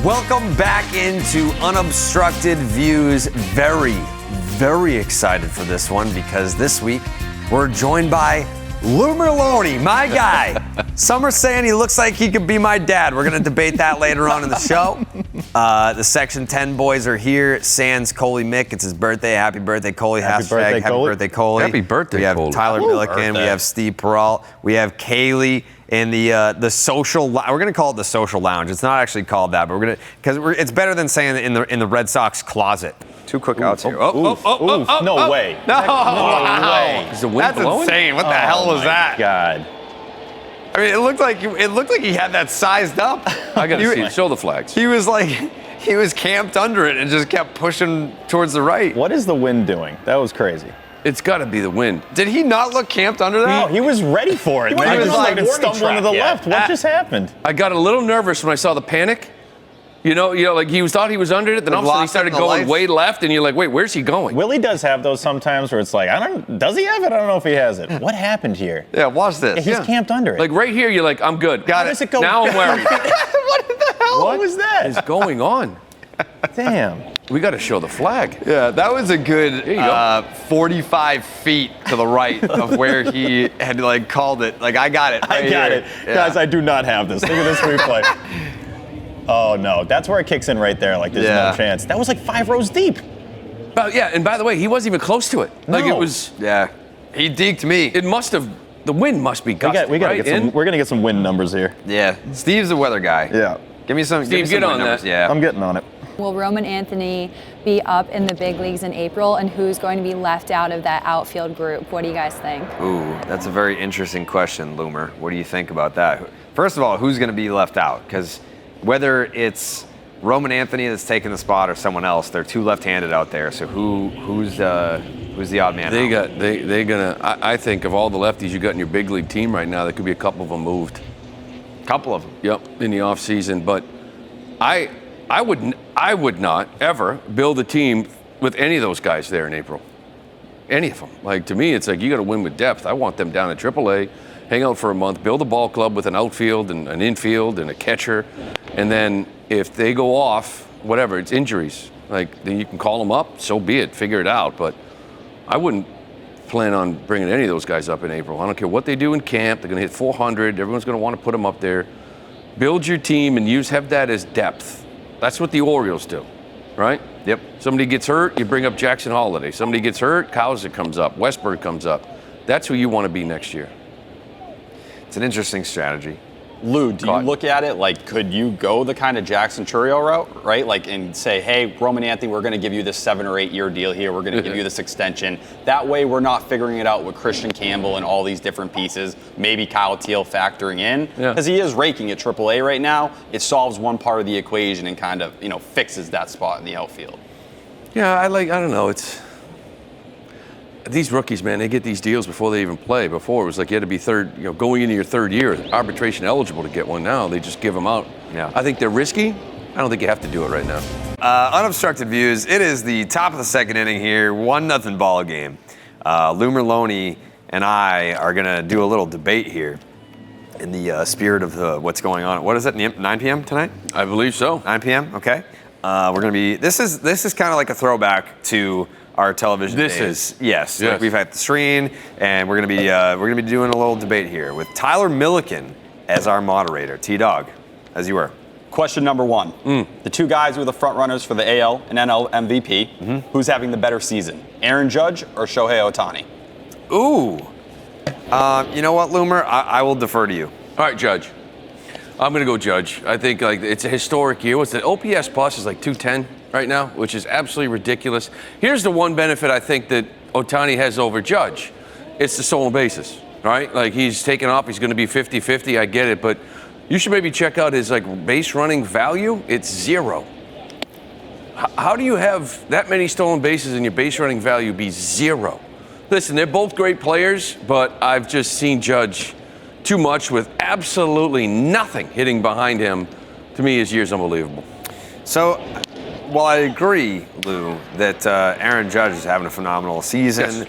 Welcome back into Unobstructed Views. Very, very excited for this one because this week we're joined by Lou Merloni, my guy. Some are saying he looks like he could be my dad. We're going to debate that later on in the show. The Section 10 boys are here. Sans Coley Mick. It's his birthday. Happy birthday, Coley. Happy birthday, Coley. Happy birthday, We have Coley. Tyler Milliken. We have Steve Peralt. We have Kaylee in the social. We're going to call it the social lounge. It's not actually called that, but it's better than saying in the Red Sox closet. Two quick outs here. No way. No way. Is the wind That's blowing? Insane. What the hell was that? God. I mean, it looked like he had that sized up. I got to see it. Show the flags. He was camped under it and just kept pushing towards the right. What is the wind doing? That was crazy. It's got to be the wind. Did he not look camped under that? No, he was ready for it. He was like stumbling to the left. What just happened? I got a little nervous when I saw the panic. You know, like he thought he was under it, then all of a sudden he started going way left, and you're like, wait, where's he going? Willie does have those sometimes where it's like, does he have it? I don't know if he has it. What happened here? Yeah, watch this. Yeah, he's camped under it. Like right here, you're like, I'm good. Got How it. does it go? Now I'm worried. What the hell? What was that? What is going on? Damn. We got to show the flag. Yeah, that was a good 45 feet to the right of where he had called it. Like, I got it. I got it. Yeah. Guys, I do not have this. Look at this replay. Oh, no. That's where it kicks in right there. Like, there's no chance. That was like 5 rows deep. But yeah, and by the way, he wasn't even close to it. No. Like, it was... Yeah. He deked me. It must have... The wind must be gusting, we're going to get some wind numbers here. Yeah. Steve's the weather guy. Yeah. Give me some. Steve, get on that. Yeah. I'm getting on it. Will Roman Anthony be up in the big leagues in April, and who's going to be left out of that outfield group? What do you guys think? Ooh, that's a very interesting question, Loomer. What do you think about that? First of all, who's going to be left out? Because whether it's Roman Anthony that's taking the spot or someone else, they're two left-handed out there. So who's the odd man out? I think of all the lefties you got in your big league team right now, there could be a couple of them moved. Couple of them. Yep, in the offseason. But I would not ever build a team with any of those guys there in April. Any of them. Like, to me, it's like you got to win with depth. I want them down at AAA, hang out for a month, build a ball club with an outfield and an infield and a catcher. And then if they go off, whatever, it's injuries. Like, then you can call them up, so be it, figure it out. But I wouldn't plan on bringing any of those guys up in April. I don't care what they do in camp. They're going to hit 400. Everyone's going to want to put them up there. Build your team and have that as depth. That's what the Orioles do, right? Yep. Somebody gets hurt, you bring up Jackson Holiday. Somebody gets hurt, Cowser comes up, Westberg comes up. That's who you want to be next year. It's an interesting strategy. Lou, do you look at it like, could you go the kind of Jackson Churio route, right? Like, and say, hey, Roman Anthony, we're going to give you this 7 or 8 year deal here. We're going to give you this extension. That way, we're not figuring it out with Christian Campbell and all these different pieces. Maybe Kyle Teal factoring in, because he is raking at AAA right now. It solves one part of the equation and kind of, fixes that spot in the outfield. Yeah, I don't know. It's these rookies, man. They get these deals before they even play. Before it was like you had to be going into your third year, arbitration eligible to get one. Now they just give them out. Yeah. I think they're risky. I don't think you have to do it right now. Unobstructed Views. It is the top of the second inning here. 1-0 ball game. Lou Merloni and I are gonna do a little debate here in the spirit of what's going on. What is it? 9 p.m. tonight? I believe so. 9 p.m. Okay. We're gonna be. This is kind of like a throwback to our television days. Yes. Like we've had the screen, and we're gonna be doing a little debate here with Tyler Milliken as our moderator. T-Dog, as you were. Question number 1. The two guys who are the front runners for the AL and NL MVP, who's having the better season? Aaron Judge or Shohei Ohtani? Ooh. You know what, Loomer? I will defer to you. All right, Judge. I'm going to go Judge. I think it's a historic year. What's the OPS plus is like 210 right now, which is absolutely ridiculous. Here's the one benefit I think that Ohtani has over Judge. It's the stolen bases, right? Like, he's taken off. He's going to be 50-50. I get it. But you should maybe check out his base running value. It's 0. How do you have that many stolen bases and your base running value be 0? Listen, they're both great players, but I've just seen Judge too much with absolutely nothing hitting behind him. To me, his year's unbelievable. So, while I agree, Lou, that Aaron Judge is having a phenomenal season,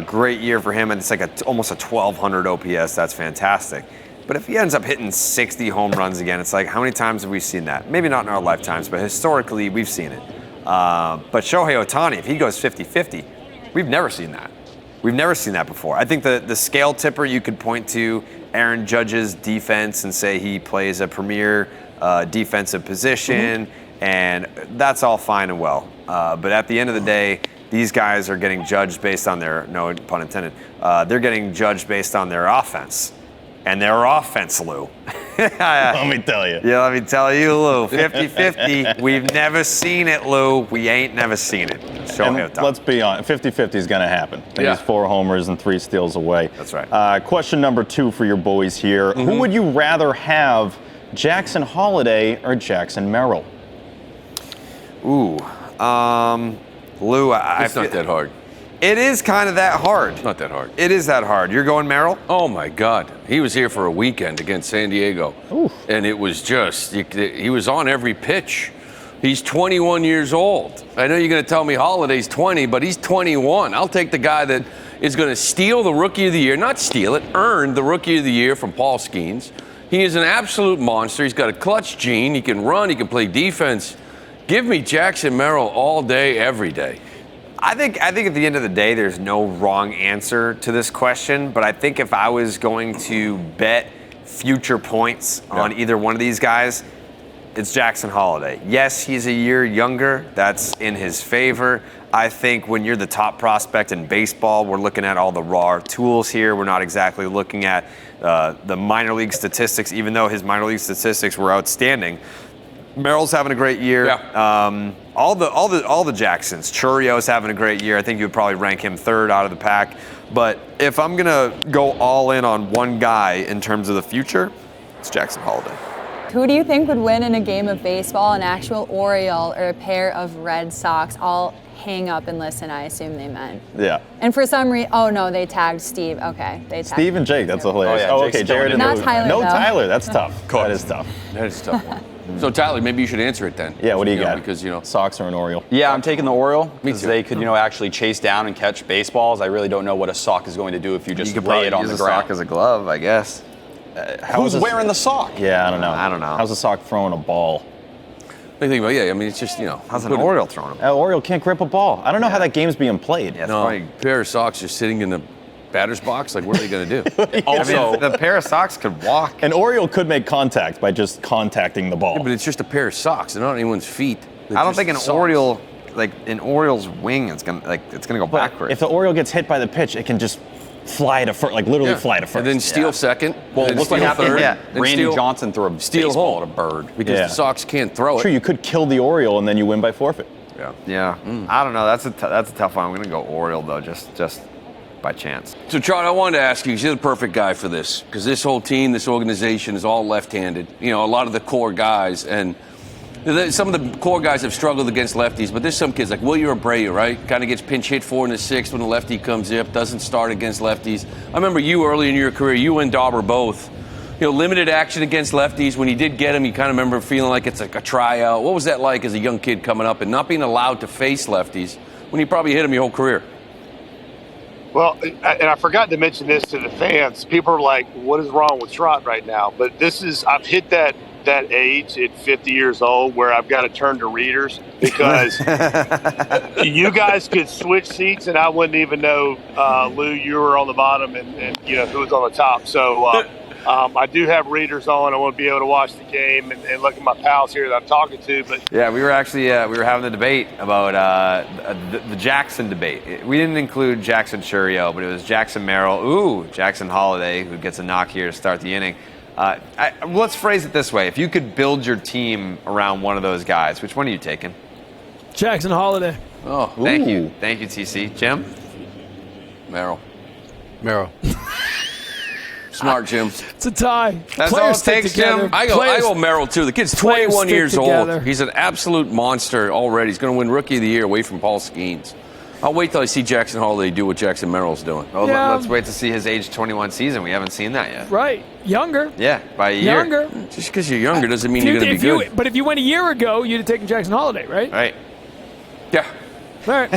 great year for him, and it's like almost a 1,200 OPS. That's fantastic. but if he ends up hitting 60 home runs again, it's like, how many times have we seen that? Maybe not in our lifetimes, but historically, we've seen it. But Shohei Ohtani, if he goes 50-50, we've never seen that. We've never seen that before. I think the scale tipper, you could point to Aaron Judge's defense and say he plays a premier defensive position, and that's all fine and well. But at the end of the day, these guys are getting judged based on their, no pun intended, they're getting judged based on their offense. And their offense, Lou. Let me tell you. Yeah, let me tell you, Lou. 50-50. We've never seen it, Lou. We ain't never seen it. Let's be honest. 50-50 is going to happen. Yeah. He's 4 homers and 3 steals away. That's right. Question number 2 for your boys here. Who would you rather have, Jackson Holliday or Jackson Merrill? Ooh. Lou, It's not that hard. It is kind of that hard. It's not that hard. It is that hard. You're going Merrill? Oh, my God. He was here for a weekend against San Diego. Oof. And it was just, he was on every pitch. He's 21 years old. I know you're going to tell me Holiday's 20, but he's 21. I'll take the guy that is going to steal the Rookie of the Year, not steal it, earn the Rookie of the Year from Paul Skeens. He is an absolute monster. He's got a clutch gene. He can run. He can play defense. Give me Jackson Merrill all day, every day. I think at the end of the day, there's no wrong answer to this question, but I think if I was going to bet future points on either one of these guys, it's Jackson Holliday. Yes, he's a year younger. That's in his favor. I think when you're the top prospect in baseball, we're looking at all the raw tools here. We're not exactly looking at the minor league statistics, even though his minor league statistics were outstanding. Merrill's having a great year. Yeah. All the Jacksons. Churio's having a great year. I think you would probably rank him 3rd out of the pack. But if I'm gonna go all in on one guy in terms of the future, it's Jackson Holliday. Who do you think would win in a game of baseball, an actual Oriole or a pair of Red Sox? I'll hang up and listen, I assume they meant. Yeah. And for some reason, oh no, they tagged Steve. Okay, they tagged Steve and Jake, that's hilarious. Oh, yeah, okay, Jake's Jared. still in it. Not Tyler, No though. Tyler, that's tough. That is tough. That is a tough one. So, Tyler, maybe you should answer it then. Yeah, what do you got? Because, Sox or an Oriole? Yeah, I'm taking the Oriole Me because too. they could, actually chase down and catch baseballs. I really don't know what a sock is going to do if you just lay it on the ground. sock as a glove, I guess. Who's wearing the sock? Yeah, I don't know. I don't know. How's a sock throwing a ball? I think about, I mean, it's just, How's an Oriole throwing him? Oriole can't grip a ball. I don't know how that game's being played. Yeah, it's No, probably- pair of socks just sitting in the batter's box. Like, what are they going to do? Also, the pair of socks could walk. An Oriole could make contact by just contacting the ball. But it's just a pair of socks. They're not on anyone's feet. They're I don't just think an socks. Oriole, like an Oriole's wing, it's gonna go backwards. If the Oriole gets hit by the pitch, it can just fly to first, like literally Yeah. fly to first. And then steal second. well, and then look what steal happened. third, Yeah. then Randy steal- Johnson threw a steal baseball home. at a bird. Because Yeah. the Sox can't throw it. True, you could kill the Oriole and then you win by forfeit. Yeah. yeah, I don't know. That's a tough one. I'm gonna go Oriole though, just by chance. So, Trot, I wanted to ask you, 'cause you're the perfect guy for this, because this whole team, this organization is all left-handed. A lot of the core guys, and some of the core guys have struggled against lefties, but there's some kids like Wilyer Abreu, right? Kind of gets pinch hit 4 in the 6th when the lefty comes up, doesn't start against lefties. I remember you early in your career, you and Dauber both, limited action against lefties. When you did get him, you kind of remember feeling like it's like a tryout. What was that like as a young kid coming up and not being allowed to face lefties when you probably hit them your whole career? Well, and I forgot to mention this to the fans. People are like, what is wrong with Trot right now? But I've hit that age at 50 years old where I've got to turn to readers because you guys could switch seats and I wouldn't even know, Lou, you were on the bottom and who was on the top. So I do have readers on. I want to be able to watch the game and look at my pals here that I'm talking to. But Yeah, we were actually we were having the debate about the Jackson debate. We didn't include Jackson Churio, but it was Jackson Merrill. Jackson Holliday, who gets a knock here to start the inning. Let's phrase it this way: if you could build your team around one of those guys, which one are you taking? Jackson Holliday. Oh, Thank you, TC. Jim? Merrill. Merrill. Smart, Jim. It's a tie. That's Players all it stick takes, together. Jim. I go Merrill, too. The kid's Players 21 stick years together. old. He's an absolute monster already. He's going to win Rookie of the Year away from Paul Skeens. I'll wait till I see Jackson Holiday do what Jackson Merrill's doing. Well, Yeah. let's wait to see his age 21 season. We haven't seen that yet. Right. Younger. Yeah, by a year. Younger. Just because you're younger doesn't mean you're going to be If you- good. But if you went a year ago, you'd have taken Jackson Holiday, right? Right. Yeah. All right.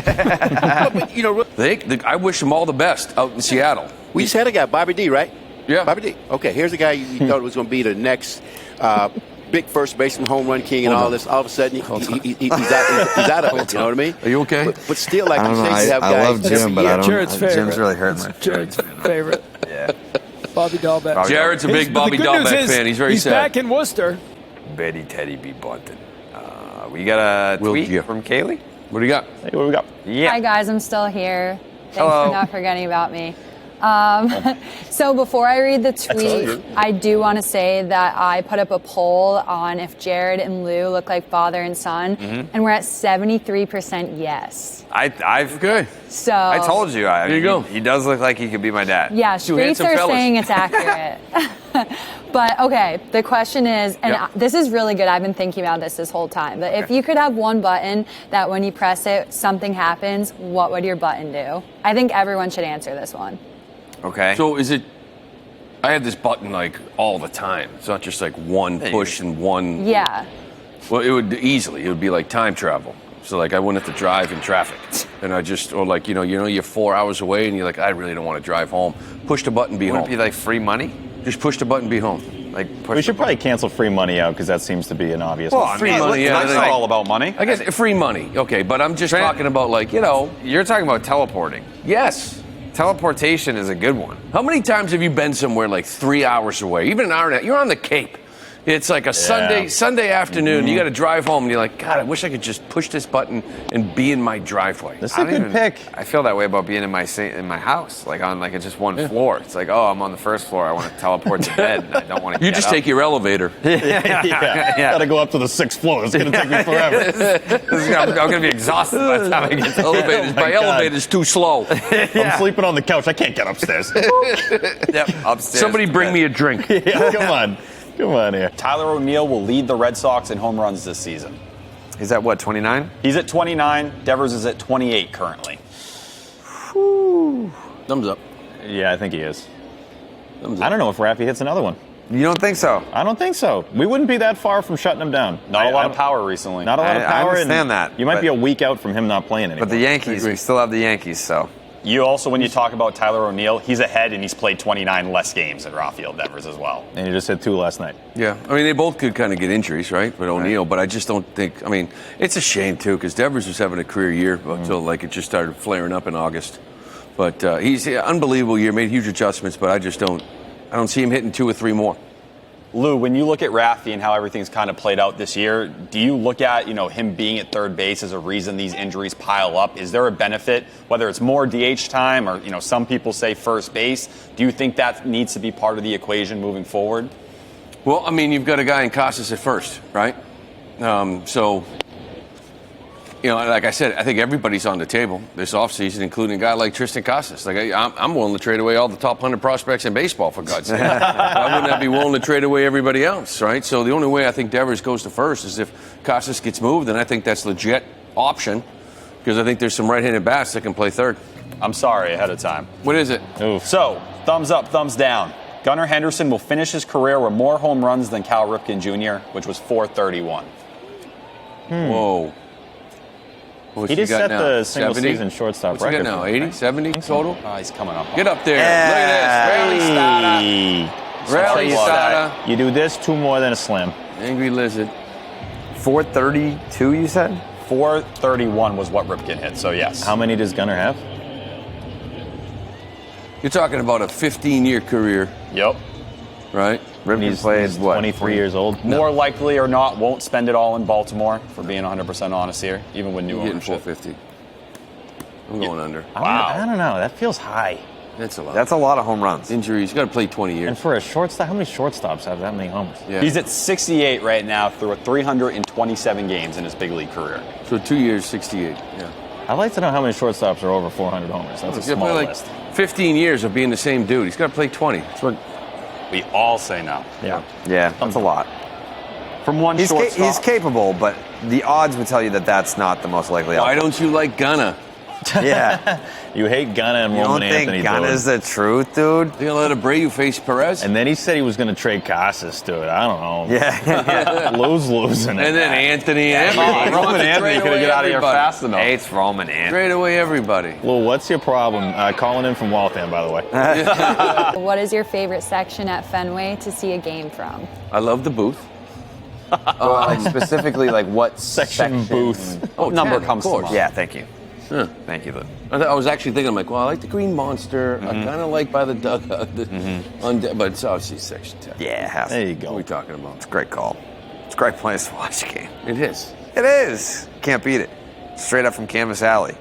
I wish them all the best out in Seattle. We just had a guy, Bobby D, right? Yeah. Bobby D. Okay, here's a guy you thought was going to be the next big first baseman, home run king, and all this. All of a sudden, he's out of it. You know what I mean? Are you okay? But still, like I you don't know. say, you have I guys. love Jim, but I don't. Jared's favorite. Jim's really hurting my Jared's favorite. Yeah. Bobby Dahlbeck. Jared's a big But Bobby the good news Dahlbeck is fan. He's very he's sad. back in Worcester. Betty Teddy B. Bunton. We got a tweet from Kaylee. What do you got? Hey, what do we got? Yeah. Hi guys, I'm still here. Thanks Hello. for not forgetting about me. So before I read the tweet, I do want to say that I put up a poll on if Jared and Lou look like father and son, and we're at 73% yes. I've Okay. So I told you. There you go. He does look like he could be my dad. Yeah, Two streets handsome are fellas. saying it's accurate. But okay, the question is, and Yeah. this is really good. I've been thinking about this whole time. But if you could have one button that when you press it, something happens, what would your button do? I think everyone should answer this one. Okay. So is it? I have this button like all the time. It's not just like one push and one. Yeah. Well, it would be like time travel. So like I wouldn't have to drive in traffic, and or like you're 4 hours away and you're like I really don't want to drive home. Push the button, be Wouldn't home. it be like free money? Just push the button, be home. Like push We should the probably cancel free money out because that seems to be an obvious Well, one. I Free mean, money, yeah. It's not all about money. I guess free money, okay, but I'm just Tran- talking about like You're talking about teleporting. yes. Teleportation is a good one. How many times have you been somewhere like 3 hours away, even an hour and a half? You're on the Cape. It's like a Sunday afternoon. You got to drive home, and you're like, God, I wish I could just push this button and be in my driveway. This is I a don't good even- pick. I feel that way about being in my house, like on like it's just one floor. It's like, oh, I'm on the first floor. I want to teleport to bed. And I don't want to. You just take your elevator. Yeah. Gotta go up to the 6th floor. It's gonna take me forever. I'm going to be exhausted by the time I get to Elevators. my My God. elevator's too slow. I'm sleeping on the couch. I can't get upstairs. Yep, upstairs. Somebody to bring bed. me a drink. Yeah, come on here. Tyler O'Neill will lead the Red Sox in home runs this season. He's at what, 29? He's at 29. Devers is at 28 currently. Thumbs up. Yeah, I think he is. Thumbs up. I don't know if Raffy hits another one. You don't think so? I don't think so. We wouldn't be that far from shutting him down. Not a lot of I- power recently. Not a lot of I power. understand and that, You might but- be a week out from him not playing anymore. But the Yankees, we still have the Yankees, so. You also, when you talk about Tyler O'Neill, he's ahead and he's played 29 less games than Rafael Devers as well. And he just hit 2 last night. Yeah, I mean, they both could kind of get injuries, right? But O'Neill, but I just don't think, I mean, it's a shame, too, because Devers was having a career year until, like, it just started flaring up in August. But he's an unbelievable year, made huge adjustments, but I don't see him hitting 2 or 3 more. Lou, when you look at Raffy and how everything's kind of played out this year, do you look at, him being at third base as a reason these injuries pile up? Is there a benefit, whether it's more DH time or, some people say first base? Do you think that needs to be part of the equation moving forward? Well, I mean, you've got a guy in Casas at first, right? So, like I said, I think everybody's on the table this offseason, including a guy like Tristan Casas. Like, I'm willing to trade away all the top 100 prospects in baseball, for God's sake. Why wouldn't I be willing to trade away everybody else, right? So the only way I think Devers goes to first is if Casas gets moved, and I think that's a legit option because I think there's some right-handed bats that can play third. I'm sorry ahead of time. What is it? Oof. So, thumbs up, thumbs down. Gunnar Henderson will finish his career with more home runs than Cal Ripken Jr., which was 431. Whoa. What's He just got set now? the single 70? season shortstop What's he record. got now? for him, 80, right? 70 total? He's coming up. Get up there. Yeah. Look at this. Rally I'll tell you starter. what, you do this 2 more than a slam. Angry Lizard. 432, you said? 431 was what Ripken hit, so yes. How many does Gunnar have? You're talking about a 15-year career, Yep. right? Ripken played He's what? 23 years old. More likely or not, won't spend it all in Baltimore, for being 100% honest here, even with new You're getting ownership. 450. I'm going under. I don't know. That feels high. That's a lot. That's a lot of home runs. Injuries. You got to play 20 And years. for a shortstop, how many shortstops have that many homers? Yeah. He's at 68 right now through 327 games in his big league career. So 2 years, 68. Yeah. I'd like to know how many shortstops are over 400 homers. That's a He's got to small play like list. 15 years of being the same dude. He's got to play 20. That's what. We all say no. Yeah. Yeah, that's a lot. From one He's shortstop. capable, but the odds would tell you that that's not the most likely Why outcome. don't you like Gunna? Yeah. You hate Gunna and You don't Roman Anthony, think Gunna's dude. the truth, dude? You're gonna let Abreu face Perez? And then he said he was going to trade Casas, dude. I don't know. Yeah. Losing. And then Anthony and everybody. Roman Anthony couldn't get out of here fast enough. Hates Roman Anthony. Trade away everybody. Well, what's your problem? Calling in from Waltham, by the way. What is your favorite section at Fenway to see a game from? I love the booth. Like specifically, like what Section booth. Oh, number 10, comes of to course. mind? Yeah, thank you. Huh. Thank you, Lou. I was actually thinking, I'm like, well, I like the Green Monster. I kind of like by the dugout. But it's obviously Section 10. Yeah, it has to. There you What are go. we talking about? It's a great call. It's a great place to watch a game. It is. It is. Can't beat it. Straight up from Canvas Alley.